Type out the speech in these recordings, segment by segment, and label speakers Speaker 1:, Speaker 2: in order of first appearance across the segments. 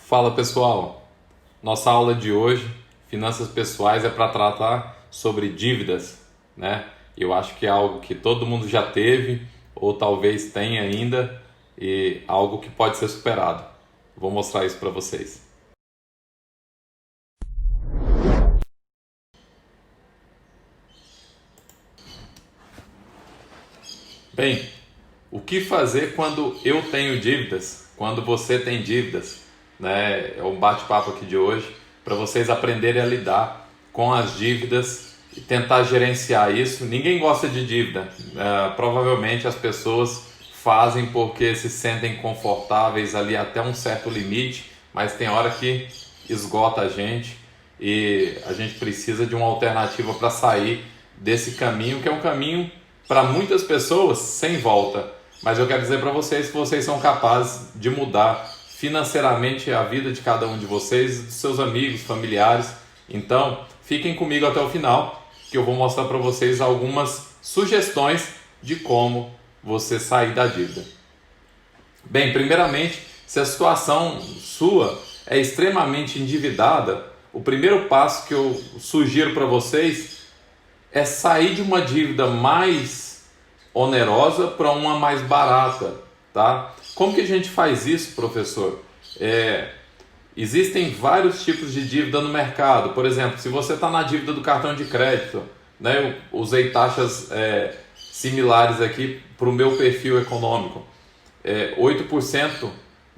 Speaker 1: Fala pessoal, nossa aula de hoje, finanças pessoais, é para tratar sobre dívidas, né? Eu acho que é algo que todo mundo já teve ou talvez tenha ainda e algo que pode ser superado. Vou mostrar isso para vocês. Bem, o que fazer quando eu tenho dívidas, quando você tem dívidas, né? É um bate-papo aqui de hoje para vocês aprenderem a lidar com as dívidas e tentar gerenciar isso. Ninguém gosta de dívida. Provavelmente as pessoas fazem porque se sentem confortáveis ali até um certo limite, mas tem hora que esgota a gente e a gente precisa de uma alternativa para sair desse caminho, que é um caminho para muitas pessoas sem volta. Mas eu quero dizer para vocês que vocês são capazes de mudar financeiramente a vida de cada um de vocês, dos seus amigos, familiares. Então, fiquem comigo até o final, que eu vou mostrar para vocês algumas sugestões de como você sair da dívida. Bem, primeiramente, se a situação sua é extremamente endividada, o primeiro passo que eu sugiro para vocês é sair de uma dívida mais onerosa para uma mais barata, tá? Como que a gente faz isso, professor? Existem vários tipos de dívida no mercado. Por exemplo, se você está na dívida do cartão de crédito, né? Eu usei taxas similares aqui para o meu perfil econômico. 8%,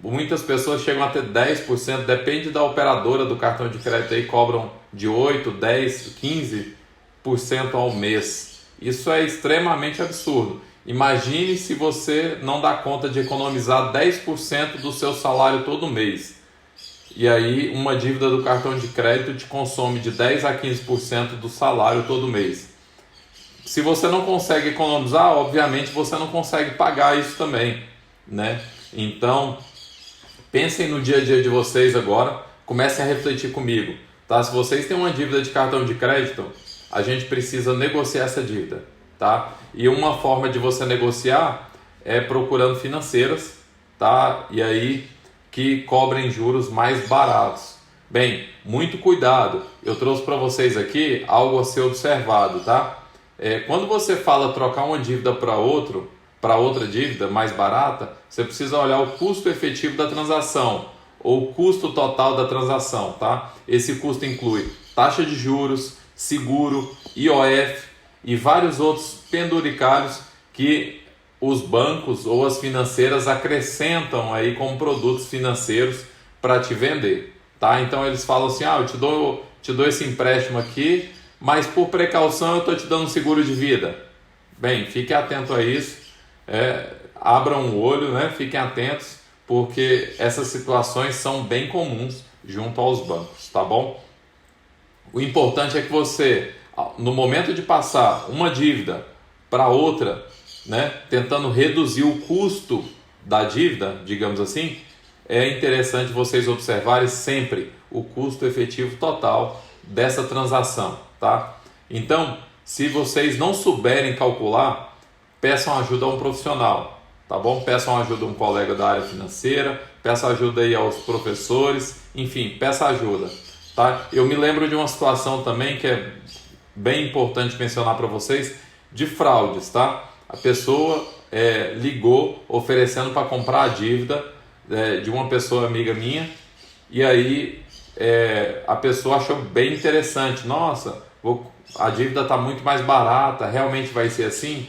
Speaker 1: muitas pessoas chegam a ter 10%, depende da operadora do cartão de crédito, aí cobram de 8, 10, 15% ao mês. Isso é extremamente absurdo. Imagine se você não dá conta de economizar 10% do seu salário todo mês. E aí uma dívida do cartão de crédito te consome de 10 a 15% do salário todo mês. Se você não consegue economizar, obviamente você não consegue pagar isso também, né? Então, pensem no dia a dia de vocês agora, comecem a refletir comigo, tá? Se vocês têm uma dívida de cartão de crédito, a gente precisa negociar essa dívida, tá? E uma forma de você negociar é procurando financeiras, tá? E aí que cobrem juros mais baratos. Bem, muito cuidado. Eu trouxe para vocês aqui algo a ser observado, tá? Quando você fala trocar uma dívida para outra dívida mais barata, você precisa olhar o custo efetivo da transação ou o custo total da transação, tá? Esse custo inclui taxa de juros, seguro, IOF e vários outros penduricalhos que os bancos ou as financeiras acrescentam aí como produtos financeiros para te vender, tá? Então eles falam assim, eu te dou esse empréstimo aqui, mas por precaução eu estou te dando um seguro de vida. Bem, fique atento a isso, abram o olho, né? Fiquem atentos, porque essas situações são bem comuns junto aos bancos, tá bom? O importante é que você, no momento de passar uma dívida para outra, né, tentando reduzir o custo da dívida, digamos assim, é interessante vocês observarem sempre o custo efetivo total dessa transação, tá? Então, se vocês não souberem calcular, peçam ajuda a um profissional, tá bom? Peçam ajuda a um colega da área financeira, peçam ajuda aí aos professores, enfim, peça ajuda, tá? Eu me lembro de uma situação também que é bem importante mencionar para vocês, de fraudes, tá? A pessoa ligou oferecendo para comprar a dívida de uma pessoa amiga minha, e aí a pessoa achou bem interessante. Nossa, a dívida está muito mais barata, realmente vai ser assim?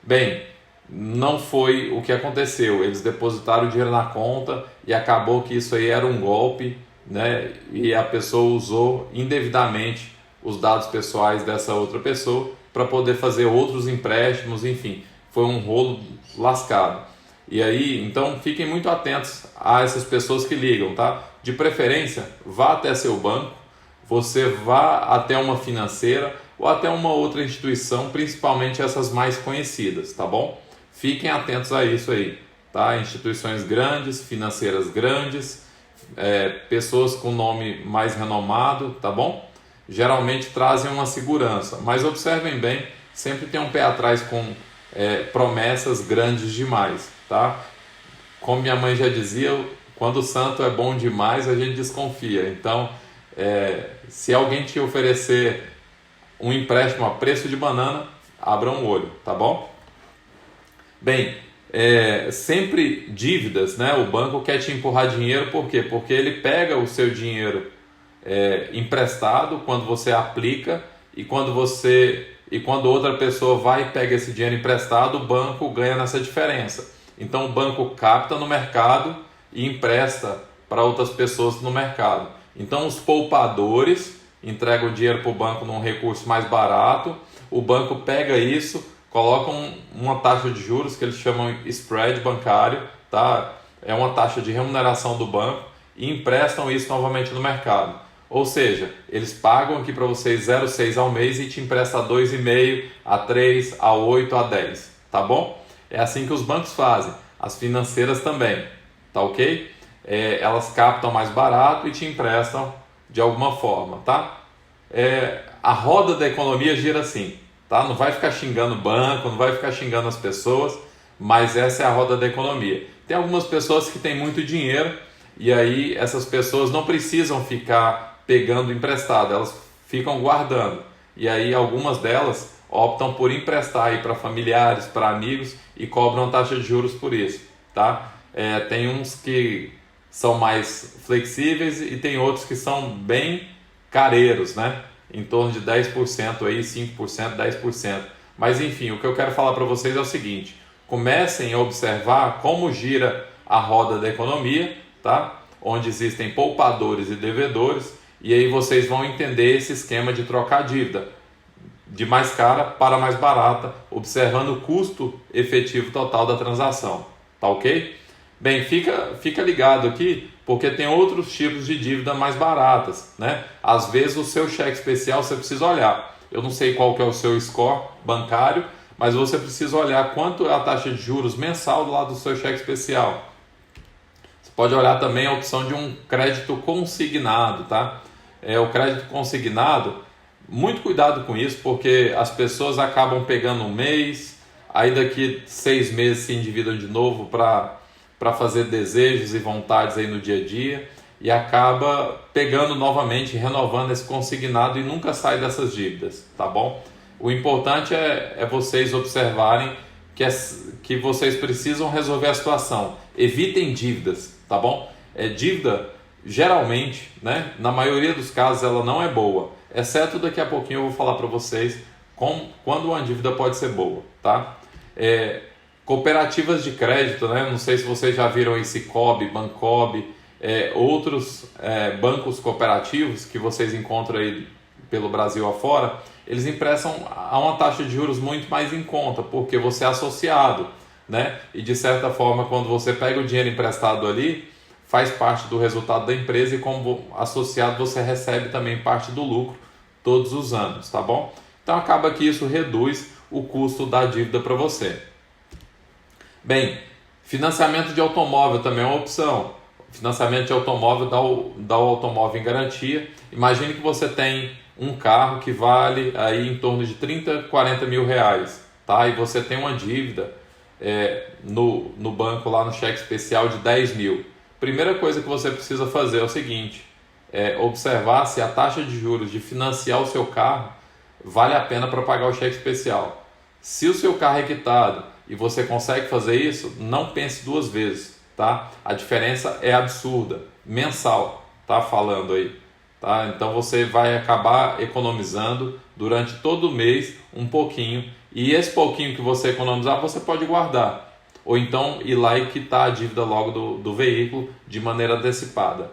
Speaker 1: Bem, não foi o que aconteceu. Eles depositaram o dinheiro na conta e acabou que isso aí era um golpe, né? E a pessoa usou indevidamente os dados pessoais dessa outra pessoa para poder fazer outros empréstimos, enfim, foi um rolo lascado. E aí, então, fiquem muito atentos a essas pessoas que ligam, tá? De preferência, vá até seu banco, você vá até uma financeira ou até uma outra instituição, principalmente essas mais conhecidas, tá bom? Fiquem atentos a isso aí, tá? Instituições grandes, financeiras grandes, pessoas com nome mais renomado, tá bom? Geralmente trazem uma segurança, mas observem bem, sempre tem um pé atrás com promessas grandes demais, tá? Como minha mãe já dizia, quando o santo é bom demais, a gente desconfia. Então, se alguém te oferecer um empréstimo a preço de banana, abra um olho, tá bom? Bem, sempre dívidas, né? O banco quer te empurrar dinheiro, por quê? Porque ele pega o seu dinheiro emprestado quando você aplica e quando outra pessoa vai e pega esse dinheiro emprestado, o banco ganha nessa diferença. Então o banco capta no mercado e empresta para outras pessoas no mercado. Então os poupadores entregam o dinheiro para o banco num recurso mais barato, o banco pega isso, coloca uma taxa de juros que eles chamam de spread bancário, tá? É uma taxa de remuneração do banco e emprestam isso novamente no mercado. Ou seja, eles pagam aqui para vocês 0,6 ao mês e te emprestam a 2,5, a 3, a 8, a 10, tá bom? É assim que os bancos fazem, as financeiras também, tá ok? Elas captam mais barato e te emprestam de alguma forma, tá? A roda da economia gira assim, tá? Não vai ficar xingando o banco, não vai ficar xingando as pessoas, mas essa é a roda da economia. Tem algumas pessoas que têm muito dinheiro e aí essas pessoas não precisam ficar pegando emprestado, elas ficam guardando. E aí algumas delas optam por emprestar aí para familiares, para amigos e cobram taxa de juros por isso, tá? Tem uns que são mais flexíveis e tem outros que são bem careiros, né? Em torno de 10% aí, 5%, 10%. Mas enfim, o que eu quero falar para vocês é o seguinte: comecem a observar como gira a roda da economia, tá? Onde existem poupadores e devedores, e aí vocês vão entender esse esquema de trocar dívida de mais cara para mais barata, observando o custo efetivo total da transação, tá ok? Bem, fica ligado aqui, porque tem outros tipos de dívida mais baratas, né? Às vezes o seu cheque especial você precisa olhar. Eu não sei qual que é o seu score bancário, mas você precisa olhar quanto é a taxa de juros mensal do lado do seu cheque especial. Você pode olhar também a opção de um crédito consignado, tá? O crédito consignado, muito cuidado com isso, porque as pessoas acabam pegando um mês, aí daqui 6 meses se endividam de novo para fazer desejos e vontades aí no dia a dia e acaba pegando novamente, renovando esse consignado e nunca sai dessas dívidas, tá bom? O importante é vocês observarem que vocês precisam resolver a situação. Evitem dívidas, tá bom? Dívida, geralmente, né, na maioria dos casos, ela não é boa, exceto daqui a pouquinho eu vou falar para vocês quando uma dívida pode ser boa, tá? Cooperativas de crédito, né? Não sei se vocês já viram aí Sicoob, Bancob, outros bancos cooperativos que vocês encontram aí pelo Brasil afora, eles emprestam a uma taxa de juros muito mais em conta, porque você é associado, né? E de certa forma, quando você pega o dinheiro emprestado ali, faz parte do resultado da empresa e como associado você recebe também parte do lucro todos os anos, tá bom? Então acaba que isso reduz o custo da dívida para você. Bem, financiamento de automóvel também é uma opção. Financiamento de automóvel dá o automóvel em garantia. Imagine que você tem um carro que vale aí em torno de 30, 40 mil reais, tá? E você tem uma dívida no banco lá no cheque especial de 10 mil. Primeira coisa que você precisa fazer é o seguinte: observar se a taxa de juros de financiar o seu carro vale a pena para pagar o cheque especial. Se o seu carro é quitado e você consegue fazer isso, não pense duas vezes, tá? A diferença é absurda, mensal, tá falando aí, tá? Então você vai acabar economizando durante todo o mês um pouquinho, e esse pouquinho que você economizar você pode guardar, ou então ir lá e quitar a dívida logo do veículo de maneira antecipada.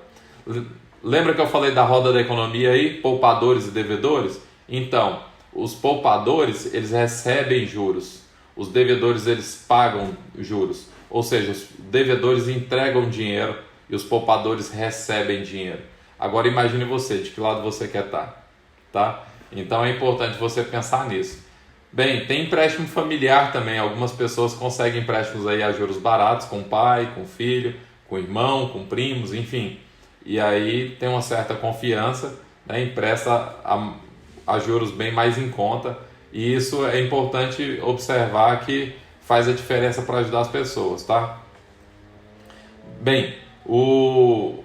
Speaker 1: Lembra que eu falei da roda da economia aí, poupadores e devedores? Então, os poupadores, eles recebem juros. Os devedores, eles pagam juros. Ou seja, os devedores entregam dinheiro e os poupadores recebem dinheiro. Agora imagine você, de que lado você quer estar, tá? Então é importante você pensar nisso. Bem, tem empréstimo familiar também. Algumas pessoas conseguem empréstimos aí a juros baratos, com pai, com filho, com irmão, com primos, enfim. E aí tem uma certa confiança, né? Empresta a juros bem mais em conta. E isso é importante observar que faz a diferença para ajudar as pessoas, tá? Bem, O,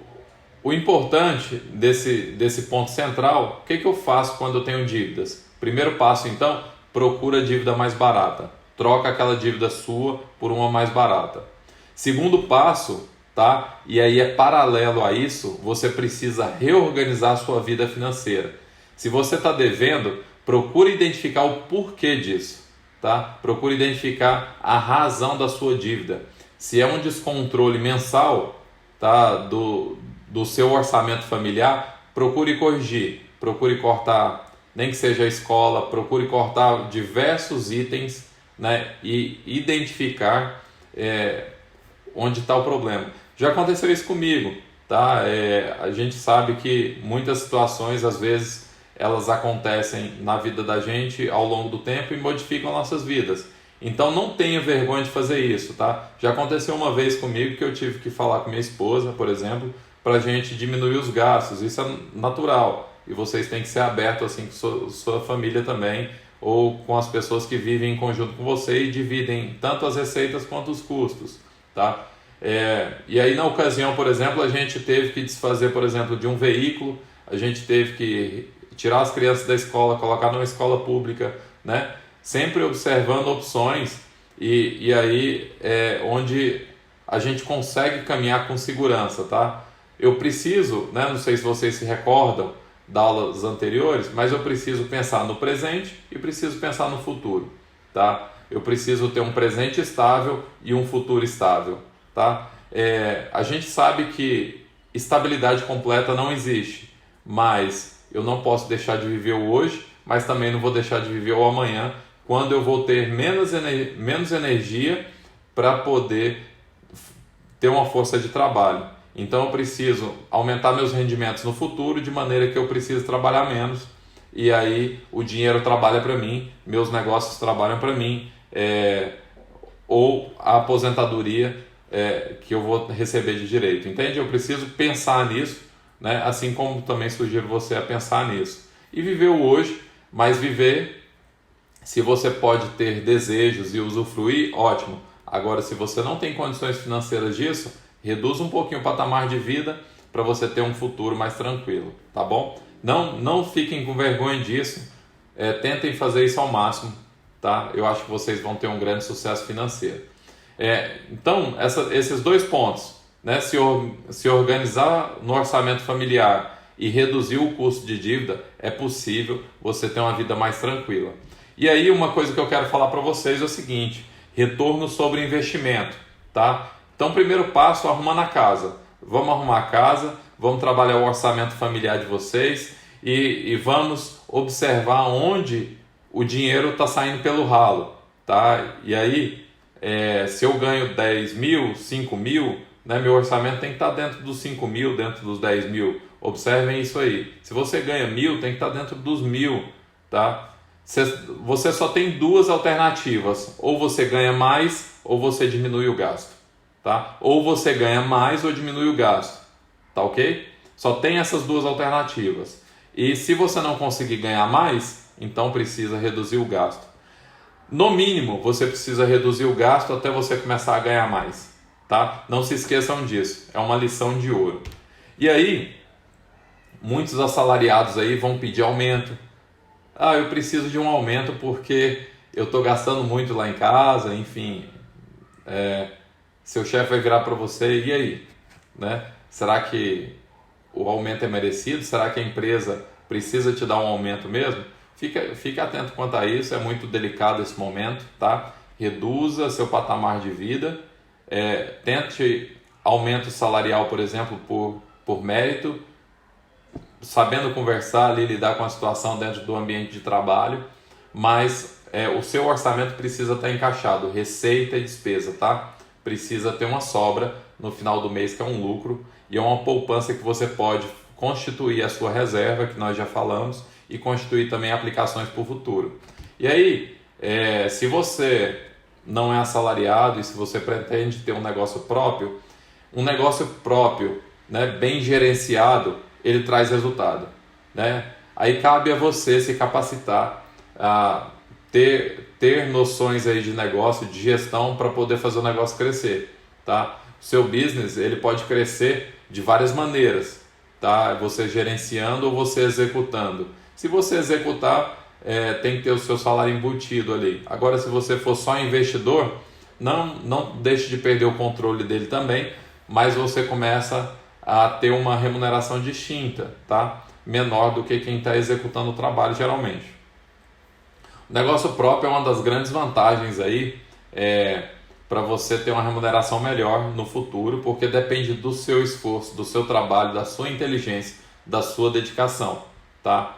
Speaker 1: o importante desse ponto central, o que eu faço quando eu tenho dívidas? Primeiro passo, então, procura a dívida mais barata. Troca aquela dívida sua por uma mais barata. Segundo passo, tá? E aí é paralelo a isso, você precisa reorganizar a sua vida financeira. Se você está devendo, procure identificar o porquê disso, tá? Procure identificar a razão da sua dívida. Se é um descontrole mensal, tá? Do seu orçamento familiar, procure corrigir, procure cortar, nem que seja a escola, procure cortar diversos itens, né? E identificar onde está o problema. Já aconteceu isso comigo, tá? A gente sabe que muitas situações, às vezes, elas acontecem na vida da gente ao longo do tempo e modificam nossas vidas. Então não tenha vergonha de fazer isso, tá? Já aconteceu uma vez comigo que eu tive que falar com minha esposa, por exemplo, para a gente diminuir os gastos. Isso é natural e vocês têm que ser abertos assim com sua família também, ou com as pessoas que vivem em conjunto com você e dividem tanto as receitas quanto os custos, tá? E aí na ocasião, por exemplo, a gente teve que desfazer, por exemplo, de um veículo, a gente teve que tirar as crianças da escola, colocar numa escola pública, né? Sempre observando opções e aí onde a gente consegue caminhar com segurança, tá? Eu preciso, né? Não sei se vocês se recordam das aulas anteriores, mas eu preciso pensar no presente e preciso pensar no futuro, tá? Eu preciso ter um presente estável e um futuro estável, tá? A gente sabe que estabilidade completa não existe, mas eu não posso deixar de viver o hoje, mas também não vou deixar de viver o amanhã, quando eu vou ter menos energia para poder ter uma força de trabalho. Então eu preciso aumentar meus rendimentos no futuro, de maneira que eu preciso trabalhar menos, e aí o dinheiro trabalha para mim, meus negócios trabalham para mim, ou a aposentadoria que eu vou receber de direito. Entende? Eu preciso pensar nisso, né? Assim como também sugiro você a pensar nisso. E viver o hoje, mas viver, se você pode ter desejos e usufruir, ótimo. Agora, se você não tem condições financeiras disso, reduz um pouquinho o patamar de vida para você ter um futuro mais tranquilo, tá bom? Não fiquem com vergonha disso, tentem fazer isso ao máximo, tá? Eu acho que vocês vão ter um grande sucesso financeiro. Então, esses dois pontos, né? Se organizar no orçamento familiar e reduzir o custo de dívida, é possível você ter uma vida mais tranquila. E aí uma coisa que eu quero falar para vocês é o seguinte: retorno sobre investimento, tá? Então, primeiro passo, arrumando a casa. Vamos arrumar a casa, vamos trabalhar o orçamento familiar de vocês e vamos observar onde o dinheiro está saindo pelo ralo, tá? E aí, se eu ganho 10 mil, 5 mil, né, meu orçamento tem que estar dentro dos 5 mil, dentro dos 10 mil. Observem isso aí. Se você ganha 1.000, tem que estar dentro dos 1.000, tá? Você só tem duas alternativas: ou você ganha mais ou você diminui o gasto, tá? Ou você ganha mais ou diminui o gasto, tá ok? Só tem essas duas alternativas. E se você não conseguir ganhar mais, então precisa reduzir o gasto. No mínimo, você precisa reduzir o gasto até você começar a ganhar mais, tá? Não se esqueçam disso, é uma lição de ouro. E aí, muitos assalariados aí vão pedir aumento. Eu preciso de um aumento porque eu estou gastando muito lá em casa, enfim. Seu chefe vai virar para você, e aí? Né? Será que o aumento é merecido? Será que a empresa precisa te dar um aumento mesmo? Fique atento quanto a isso, é muito delicado esse momento, tá? Reduza seu patamar de vida, tente aumento salarial, por exemplo, por mérito, sabendo conversar ali, lidar com a situação dentro do ambiente de trabalho, mas o seu orçamento precisa estar encaixado, receita e despesa, tá? Precisa ter uma sobra no final do mês, que é um lucro, e é uma poupança que você pode constituir a sua reserva, que nós já falamos, e constituir também aplicações para o futuro. E aí, se você não é assalariado e se você pretende ter um negócio próprio, né, bem gerenciado, ele traz resultado, né? Aí cabe a você se capacitar, a ter noções aí de negócio, de gestão, para poder fazer o negócio crescer, tá? seu business ele pode crescer de várias maneiras, tá? Você gerenciando ou você executando. Se você executar, tem que ter o seu salário embutido ali. Agora, se você for só investidor, não deixe de perder o controle dele também, mas você começa a ter uma remuneração distinta, tá? Menor do que quem está executando o trabalho geralmente. O negócio próprio é uma das grandes vantagens aí, para você ter uma remuneração melhor no futuro, porque depende do seu esforço, do seu trabalho, da sua inteligência, da sua dedicação, tá?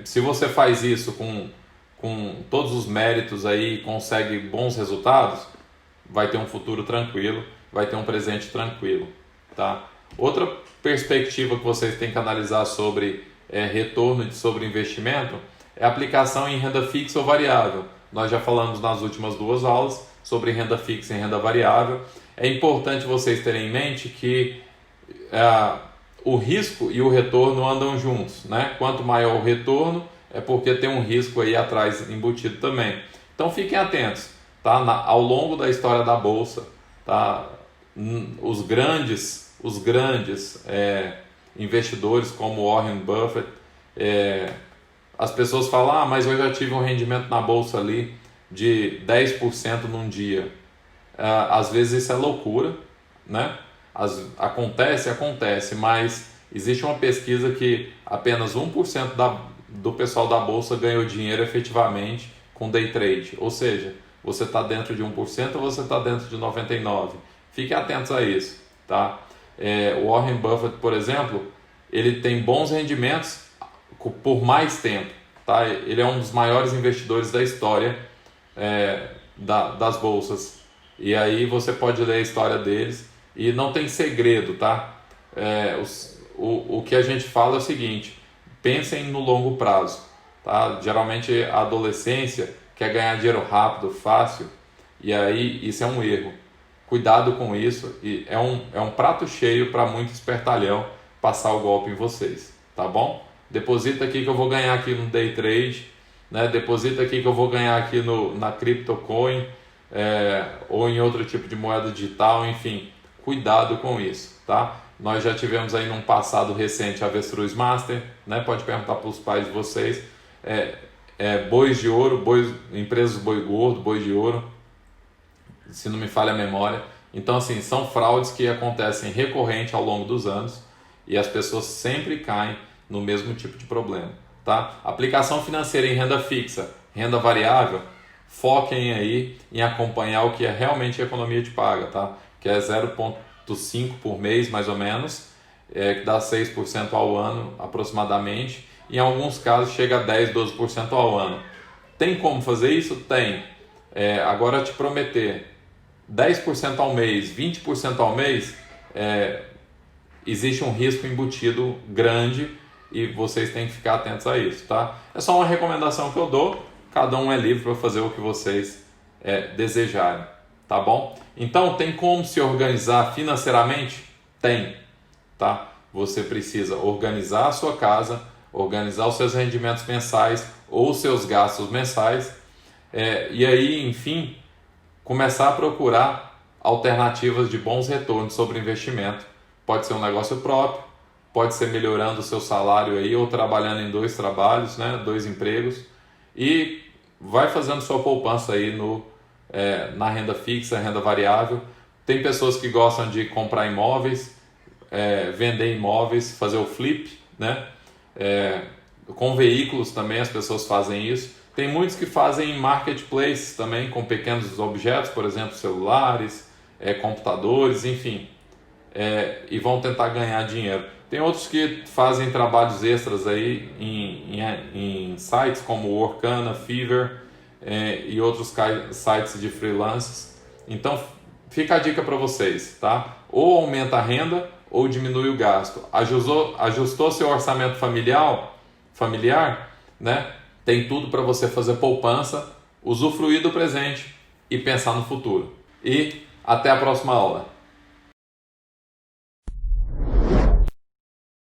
Speaker 1: Se você faz isso com todos os méritos aí, consegue bons resultados, vai ter um futuro tranquilo, vai ter um presente tranquilo, tá? Outra perspectiva que vocês têm que analisar sobre retorno e sobre investimento é a aplicação em renda fixa ou variável. Nós já falamos nas últimas 2 aulas sobre renda fixa e renda variável. É importante vocês terem em mente que o risco e o retorno andam juntos, né? Quanto maior o retorno, é porque tem um risco aí atrás embutido também. Então fiquem atentos, tá? Ao longo da história da bolsa, tá? Os grandes investidores como Warren Buffett, as pessoas falam, mas eu já tive um rendimento na bolsa ali de 10% num dia. Às vezes isso é loucura, né? Acontece, mas existe uma pesquisa que apenas 1% do pessoal da bolsa ganhou dinheiro efetivamente com day trade. Ou seja, você está dentro de 1% ou você está dentro de 99%. Fiquem atentos a isso, tá? O Warren Buffett, por exemplo, ele tem bons rendimentos por mais tempo, tá? Ele é um dos maiores investidores da história das bolsas. E aí você pode ler a história deles e não tem segredo, tá? O que a gente fala é o seguinte: pensem no longo prazo, tá? Geralmente a adolescência quer ganhar dinheiro rápido, fácil, e aí isso é um erro. Cuidado com isso, e é um prato cheio para muito espertalhão passar o golpe em vocês, tá bom? Deposita aqui que eu vou ganhar aqui no day trade, né? Deposita aqui que eu vou ganhar aqui na CryptoCoin, ou em outro tipo de moeda digital, enfim, cuidado com isso, tá? Nós já tivemos aí num passado recente a Avestruz Master, né? Pode perguntar para os pais de vocês, bois de ouro, empresas boi gordo, boi de ouro, se não me falha a memória. Então, assim, são fraudes que acontecem recorrente ao longo dos anos e as pessoas sempre caem no mesmo tipo de problema, tá? Aplicação financeira em renda fixa, renda variável, foquem aí em acompanhar o que realmente a economia te paga, tá? Que é 0,5 por mês, mais ou menos, que dá 6% ao ano aproximadamente. Em alguns casos chega a 10, 12% ao ano. Tem como fazer isso? Tem. Agora te prometer 10% ao mês, 20% ao mês, existe um risco embutido grande e vocês têm que ficar atentos a isso, tá? É só uma recomendação que eu dou, cada um é livre para fazer o que vocês desejarem, tá bom? Então, tem como se organizar financeiramente? Tem, tá? Você precisa organizar a sua casa, organizar os seus rendimentos mensais ou os seus gastos mensais, e aí, enfim, começar a procurar alternativas de bons retornos sobre investimento. Pode ser um negócio próprio, pode ser melhorando o seu salário aí, ou trabalhando em 2 trabalhos, né, 2 empregos, e vai fazendo sua poupança aí na renda fixa, renda variável. Tem pessoas que gostam de comprar imóveis, vender imóveis, fazer o flip, né? Com veículos também as pessoas fazem isso. Tem muitos que fazem marketplace também, com pequenos objetos, por exemplo, celulares, computadores, enfim, e vão tentar ganhar dinheiro. Tem outros que fazem trabalhos extras aí em sites como Workana, Fiverr, e outros sites de freelances. Então fica a dica para vocês, tá? Ou aumenta a renda ou diminui o gasto. Ajustou seu orçamento familiar, né? Tem tudo para você fazer poupança, usufruir do presente e pensar no futuro. E até a próxima aula.